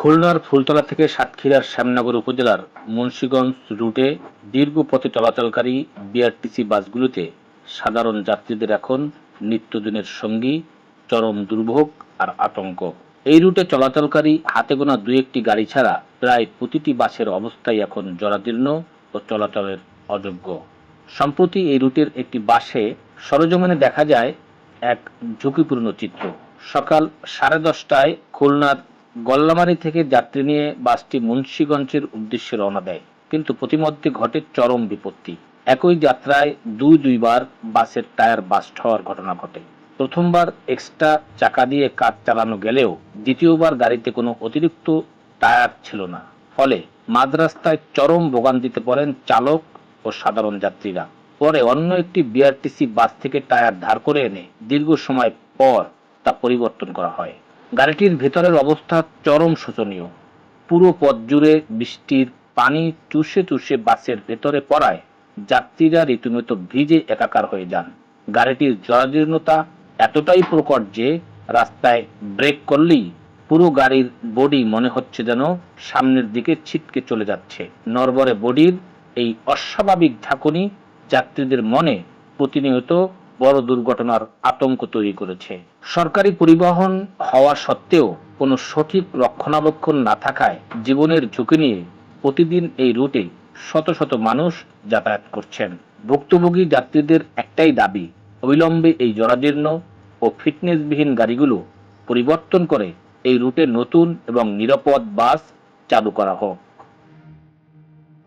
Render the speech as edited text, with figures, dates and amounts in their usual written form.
খুলনার ফুলতলা থেকে সাতক্ষীরার শ্যামনগর উপজেলার মুন্সিগঞ্জ রুটে দীর্ঘ পথে চলাচলকারী বিআরটিসি বাসগুলোতে সাধারণ যাত্রীদের এখন নিত্যদিনের সঙ্গী চরম দুর্ভোগ আর আতঙ্ক। এই রুটে চলাচলকারী হাতে গোনা দু একটি গাড়ি ছাড়া প্রায় প্রতিটি বাসের অবস্থাই এখন জরাজীর্ণ ও চলাচলের অযোগ্য। সম্প্রতি এই রুটের একটি বাসে সরেজমিনে দেখা যায় এক ঝুঁকিপূর্ণ চিত্র। সকাল 10:30টায় খুলনার গল্লামারী থেকে যাত্রী নিয়ে বাসটি মুন্সিগঞ্জের উদ্দেশ্যে রওনা দেয়, কিন্তু প্রতিমধ্যে ঘটে চরম বিপত্তি। একই যাত্রায় দুইবার বাসের টায়ার বাস্ট হওয়ার ঘটনা ঘটে। প্রথমবার এক্সট্রা চাকা দিয়ে কাজ চালানো গেলেও দ্বিতীয়বার গাড়িতে কোনো অতিরিক্ত টায়ার ছিল না। ফলে মাঝ রাস্তায় চরম ভোগান্তিতে পড়েন চালক ও সাধারণ যাত্রীরা। পরে অন্য একটি বিআরটিসি বাস থেকে টায়ার ধার করে এনে দীর্ঘ সময় পর তা পরিবর্তন করা হয়। গাড়িটির ভেতরের অবস্থা চরম শোচনীয়। পুরো পথ জুড়ে বৃষ্টির পানি চুষে চুষে বাসের ভেতরে পড়ায় যাত্রীরা রীতিমতো ভিজে একাকার হয়ে যান। গাড়িটির জরাজীর্ণতা এতটাই প্রকট যে রাস্তায় ব্রেক করলেই পুরো গাড়ির বডি মনে হচ্ছে যেন সামনের দিকে ছিটকে চলে যাচ্ছে। নড়বড়ে বডির এই অস্বাভাবিক ঝাঁকুনি যাত্রীদের মনে প্রতিনিয়ত বড় দুর্ঘটনার আতঙ্ক তৈরি করেছে। সরকারি পরিবহন হওয়া সত্ত্বেও কোনো সঠিক রক্ষণাবেক্ষণ না থাকায় জীবনের ঝুঁকি নিয়ে প্রতিদিন এই রুটে শত শত মানুষ যাতায়াত করছেন। ভুক্তভোগী যাত্রীদের একটাই দাবি, অবিলম্বে এই জরাজীর্ণ ও ফিটনেসবিহীন গাড়িগুলো পরিবর্তন করে এই রুটে নতুন এবং নিরাপদ বাস চালু করা হোক।